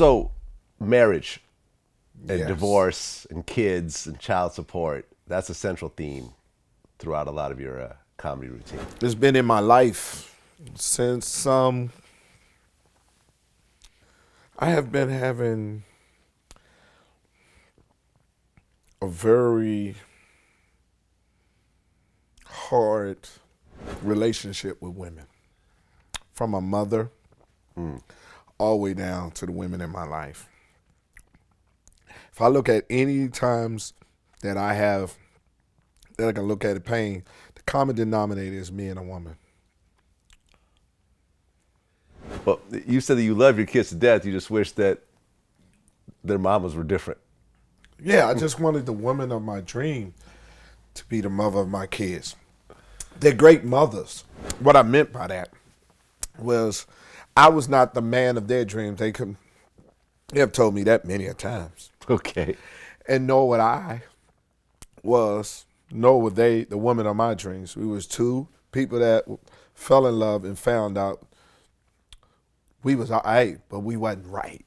So, marriage and Yes. divorce and kids and child support, that's a central theme throughout a lot of your comedy routine. It's been in my life since I have been having a very hard relationship with women. From my mother all the way down to the women in my life. If I look at any times that I can look at the pain, the common denominator is me and a woman. But you said that you love your kids to death. You just wish that their mamas were different. Yeah, I just wanted the woman of my dream to be the mother of my kids. They're great mothers. What I meant by that was I was not the man of their dreams. They have told me that many a times. Okay. And nor were they the woman of my dreams. We was two people that fell in love and found out we was all right, but we wasn't right.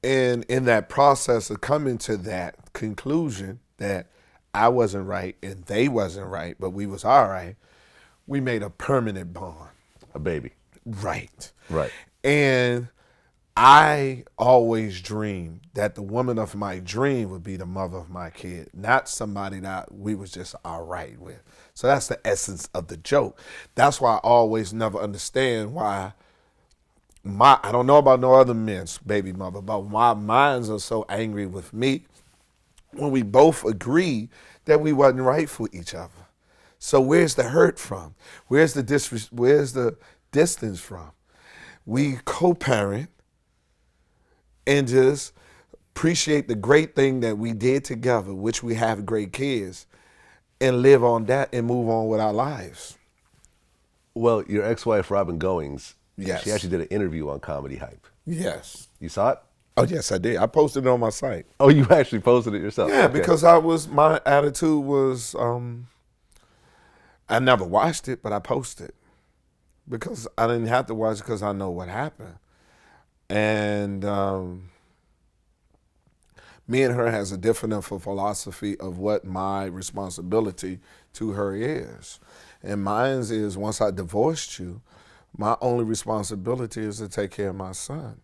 And in that process of coming to that conclusion that I wasn't right and they wasn't right, but we was all right, we made a permanent bond. A baby. Right. Right. And I always dreamed that the woman of my dream would be the mother of my kid, not somebody that we was just all right with. So that's the essence of the joke. That's why I always never understand why I don't know about no other men's baby mother, but why minds are so angry with me when we both agree that we wasn't right for each other. So where's the hurt from? Where's the distance from? We co-parent and just appreciate the great thing that we did together, which we have great kids, and live on that and move on with our lives. Well, your ex-wife, Robin Goings, Yes. she actually did an interview on Comedy Hype. Yes. You saw it? Oh, yes, I did. I posted it on my site. Oh, you actually posted it yourself? Yeah, Okay. because my attitude was, I never watched it, but I posted because I didn't have to watch it because I know what happened. And me and her has a different philosophy of what my responsibility to her is. And mine is once I divorced you, my only responsibility is to take care of my son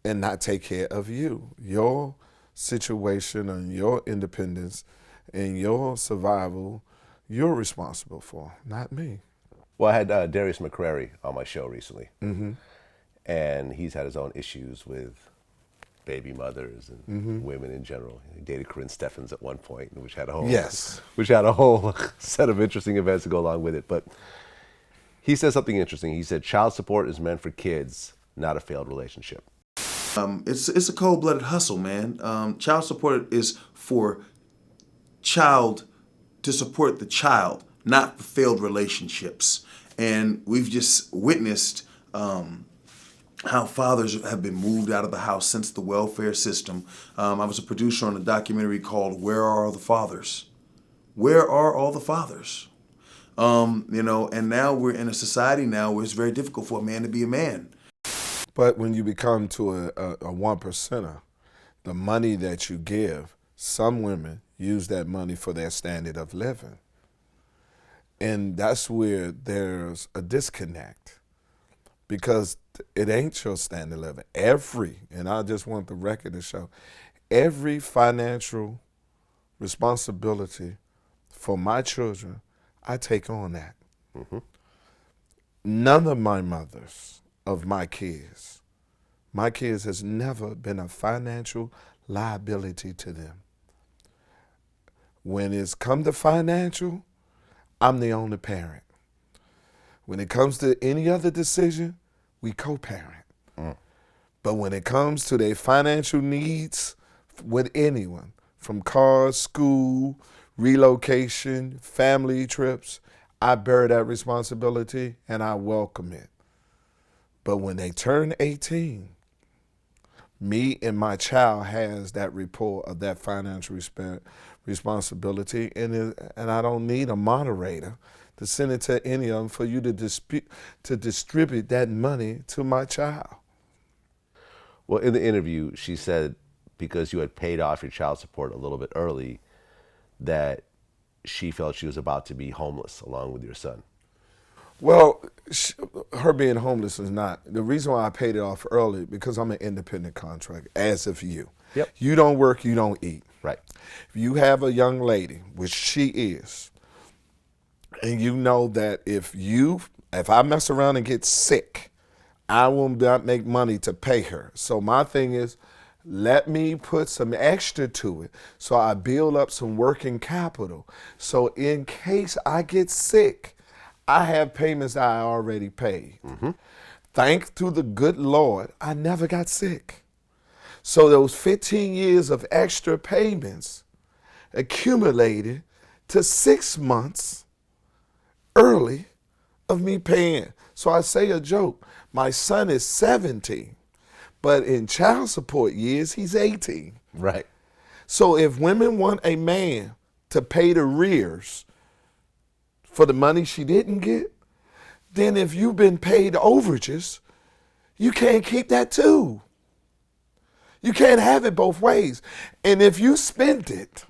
and not take care of you. Your situation and your independence and your survival, you're responsible for, not me. Well, I had Darius McCrary on my show recently. And he's had his own issues with baby mothers and women in general. He dated Corinne Steffens at one point, which had a whole Yes. which had a whole set of interesting events to go along with it. But he said something interesting. He said child support is meant for kids, not a failed relationship. It's a cold-blooded hustle, man. Child support is for to support the child, not for failed relationships. And we've just witnessed how fathers have been moved out of the house since the welfare system. I was a producer on a documentary called "Where Are All the Fathers?" Where are all the fathers? And now we're in a society now where it's very difficult for a man to be a man. But when you become to a one percenter, the money that you give, some women use that money for their standard of living. And that's where there's a disconnect because it ain't your standard of living. And I just want the record to show, every financial responsibility for my children, I take on that. None of my mothers of my kids has never been a financial liability to them. When it's come to financial, I'm the only parent. When it comes to any other decision, we co-parent. But when it comes to their financial needs with anyone, from cars, school, relocation, family trips, I bear that responsibility and I welcome it. But when they turn 18, me and my child has that report of that financial responsibility, and I don't need a moderator to send it to any of them for you to distribute that money to my child. Well, in the interview, she said because you had paid off your child support a little bit early, that she felt she was about to be homeless along with your son. Well, her being homeless is not. The reason why I paid it off early, because I'm an independent contractor, as if you. Yep. You don't work, you don't eat. Right. If you have a young lady, which she is, and you know that if I mess around and get sick, I will not make money to pay her. So my thing is, let me put some extra to it so I build up some working capital. So in case I get sick, I have payments I already paid. Mm-hmm. Thanks to the good Lord, I never got sick. So those 15 years of extra payments accumulated to 6 months early of me paying. So I say a joke. My son is 17, but in child support years, he's 18. Right. So if women want a man to pay the arrears for the money she didn't get, then if you've been paid overages, you can't keep that too. You can't have it both ways. And if you spend it,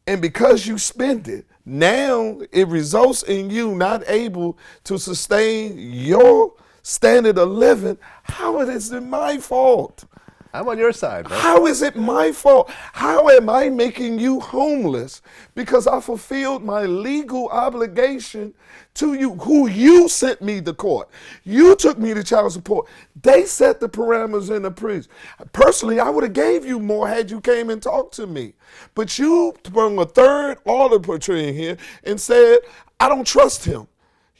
and because you spend it, now it results in you not able to sustain your standard of living, how is it my fault? I'm on your side, man. How is it my fault? How am I making you homeless because I fulfilled my legal obligation to you, who you sent me to court? You took me to child support. They set the parameters in the prison. Personally, I would have gave you more had you came and talked to me. But you brought a third arbiter in here and said, I don't trust him.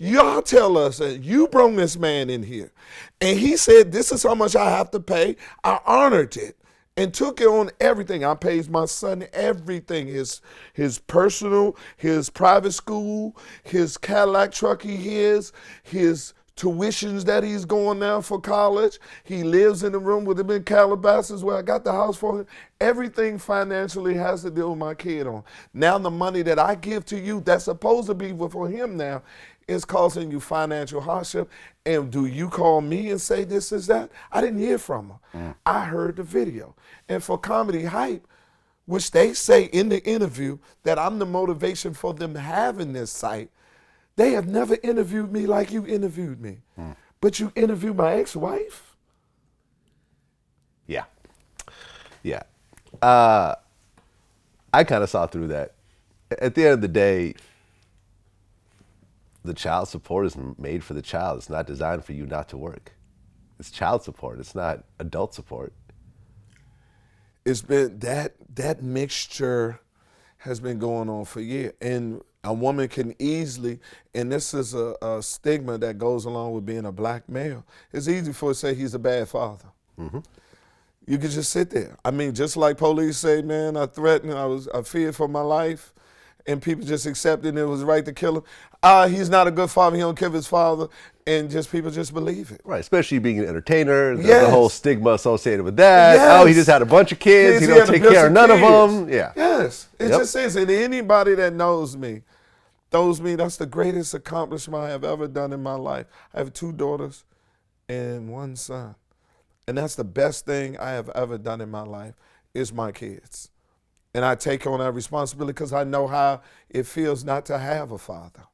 Y'all tell us that you brought this man in here. And he said, this is how much I have to pay. I honored it and took it on everything. I paid my son everything, his personal, his private school, his Cadillac truck he has, his tuitions that he's going now for college. He lives in the room with him in Calabasas where I got the house for him. Everything financially has to deal with my kid on. Now the money that I give to you that's supposed to be for him now is causing you financial hardship. And do you call me and say this is that? I didn't hear from her. I heard the video. And for Comedy Hype, which they say in the interview that I'm the motivation for them having this site, they have never interviewed me like you interviewed me. But you interviewed my ex-wife? Yeah. Yeah. I kind of saw through that. At the end of the day, the child support is made for the child. It's not designed for you not to work. It's child support. It's not adult support. It's been that mixture has been going on for years. And a woman can easily, and this is a stigma that goes along with being a black male, it's easy for her to say he's a bad father. Mm-hmm. You can just sit there. I mean, just like police say, man, I threatened, I feared for my life, and people just accepted it was right to kill him. He's not a good father, he don't kill his father, and just people just believe it. Right, especially being an entertainer, Yes. the whole stigma associated with that. Yes. Oh, he just had a bunch of kids, he don't take care of none of them. Yeah. Yes, it just is. And anybody that knows me, that's the greatest accomplishment I have ever done in my life. I have 2 daughters and 1 son. And that's the best thing I have ever done in my life is my kids. And I take on that responsibility because I know how it feels not to have a father.